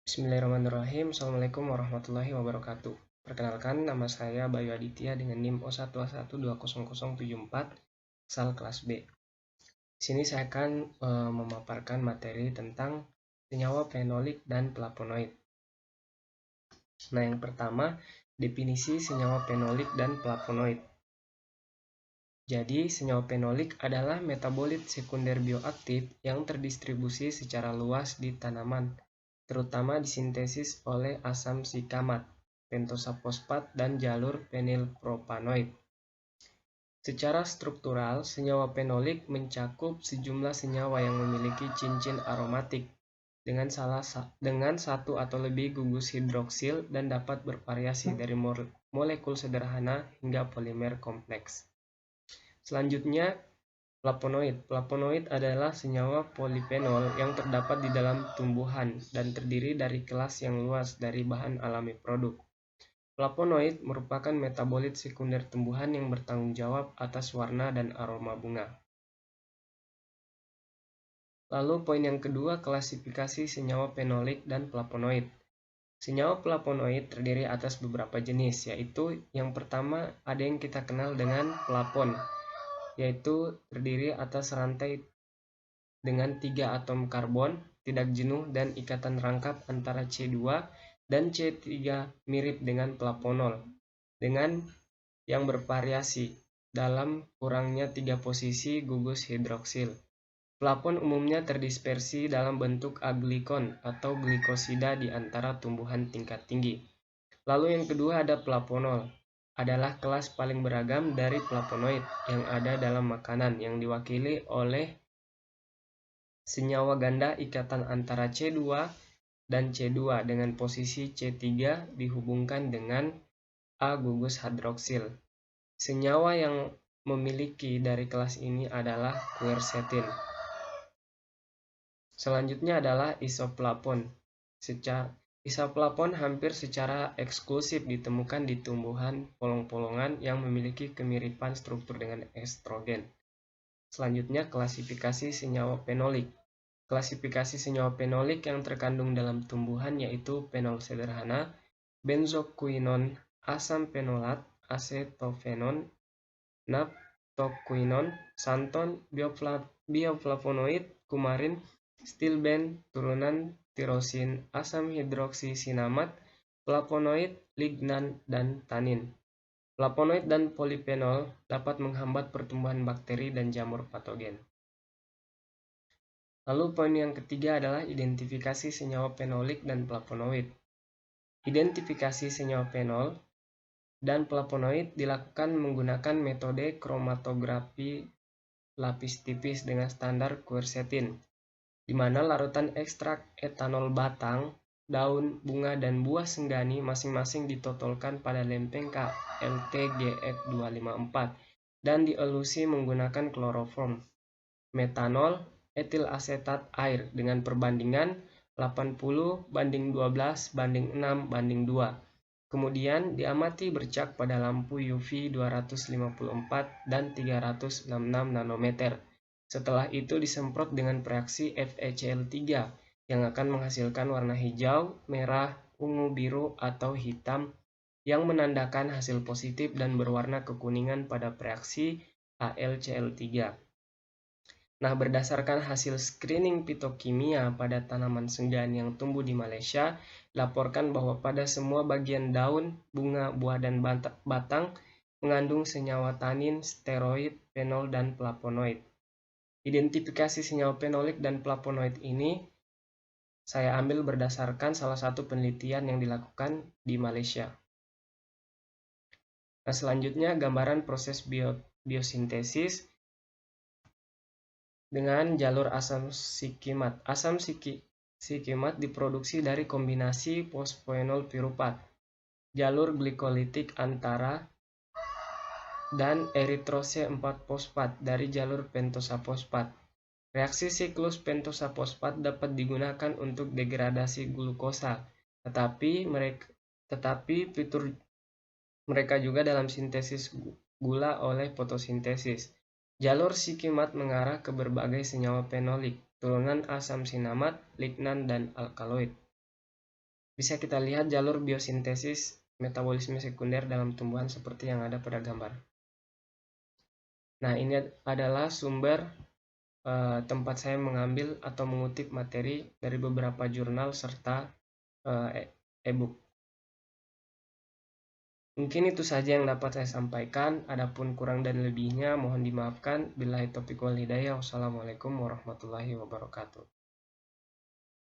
Bismillahirrahmanirrahim. Assalamualaikum warahmatullahi wabarakatuh. Perkenalkan, nama saya Bayu Aditya dengan NIM O121200074, asal kelas B. Di sini saya akan memaparkan materi tentang senyawa fenolik dan flavonoid. Nah, yang pertama, definisi senyawa fenolik dan flavonoid. Jadi, senyawa fenolik adalah metabolit sekunder bioaktif yang terdistribusi secara luas di tanaman, terutama disintesis oleh asam sikamat, pentosa fosfat, dan jalur fenilpropanoid. Secara struktural, senyawa fenolik mencakup sejumlah senyawa yang memiliki cincin aromatik dengan satu atau lebih gugus hidroksil dan dapat bervariasi dari molekul sederhana hingga polimer kompleks. Selanjutnya, flavonoid. Flavonoid adalah senyawa polifenol yang terdapat di dalam tumbuhan dan terdiri dari kelas yang luas dari bahan alami produk. Flavonoid merupakan metabolit sekunder tumbuhan yang bertanggung jawab atas warna dan aroma bunga. Lalu poin yang kedua, klasifikasi senyawa fenolik dan flavonoid. Senyawa flavonoid terdiri atas beberapa jenis, yaitu yang pertama ada yang kita kenal dengan flavon, yaitu terdiri atas rantai dengan 3 atom karbon, tidak jenuh dan ikatan rangkap antara C2 dan C3 mirip dengan flavonol, dengan yang bervariasi dalam kurangnya 3 posisi gugus hidroksil. Flavon umumnya terdispersi dalam bentuk aglikon atau glikosida di antara tumbuhan tingkat tinggi. Lalu yang kedua ada flavonol, adalah kelas paling beragam dari flavonoid yang ada dalam makanan yang diwakili oleh senyawa ganda ikatan antara C2 dan C2 dengan posisi C3 dihubungkan dengan A gugus hidroksil. Senyawa yang memiliki dari kelas ini adalah quercetin. Selanjutnya adalah isoflavon. Isoflavon hampir secara eksklusif ditemukan di tumbuhan polong-polongan yang memiliki kemiripan struktur dengan estrogen. Selanjutnya, klasifikasi senyawa fenolik. Klasifikasi senyawa fenolik yang terkandung dalam tumbuhan yaitu fenol sederhana, benzokuinon, asam fenolat, acetofenon, naptokuinon, santon, bioflavonoid, kumarin, stilben, turunan tirosin, asam hidroksisinamat, flavonoid, lignan, dan tanin. Flavonoid dan polifenol dapat menghambat pertumbuhan bakteri dan jamur patogen. Lalu poin yang ketiga adalah identifikasi senyawa fenolik dan flavonoid. Identifikasi senyawa fenol dan flavonoid dilakukan menggunakan metode kromatografi lapis tipis dengan standar quercetin, di mana larutan ekstrak etanol batang, daun, bunga, dan buah senggani masing-masing ditotolkan pada lempeng KLTGF254 dan dielusi menggunakan kloroform, metanol, etil asetat air dengan perbandingan 80:12:6:2. Kemudian diamati bercak pada lampu UV 254 dan 366 nanometer. Setelah itu disemprot dengan reaksi FeCl3 yang akan menghasilkan warna hijau, merah, ungu, biru, atau hitam yang menandakan hasil positif dan berwarna kekuningan pada reaksi HalCl3. Nah, berdasarkan hasil screening fitokimia pada tanaman senggani yang tumbuh di Malaysia, dilaporkan bahwa pada semua bagian daun, bunga, buah, dan batang mengandung senyawa tanin, steroid, fenol, dan flavonoid. Identifikasi senyawa fenolik dan flavonoid ini saya ambil berdasarkan salah satu penelitian yang dilakukan di Malaysia. Nah, selanjutnya gambaran proses biosintesis dengan jalur asam sikimat. Asam sikimat diproduksi dari kombinasi fosfoenol piruvat, jalur glikolitik antara, dan eritrose 4-fosfat dari jalur pentosa fosfat. Reaksi siklus pentosa fosfat dapat digunakan untuk degradasi glukosa, tetapi fitur mereka juga dalam sintesis gula oleh fotosintesis. Jalur sikimat mengarah ke berbagai senyawa fenolik, turunan asam sinamat, lignan, dan alkaloid. bisa kita lihat jalur biosintesis metabolisme sekunder dalam tumbuhan seperti yang ada pada gambar. Nah, ini adalah sumber tempat saya mengambil atau mengutip materi dari beberapa jurnal serta e-book. Mungkin itu saja yang dapat saya sampaikan. Adapun kurang dan lebihnya mohon dimaafkan. Billahi taufiq wal hidayah. Wassalamualaikum warahmatullahi wabarakatuh.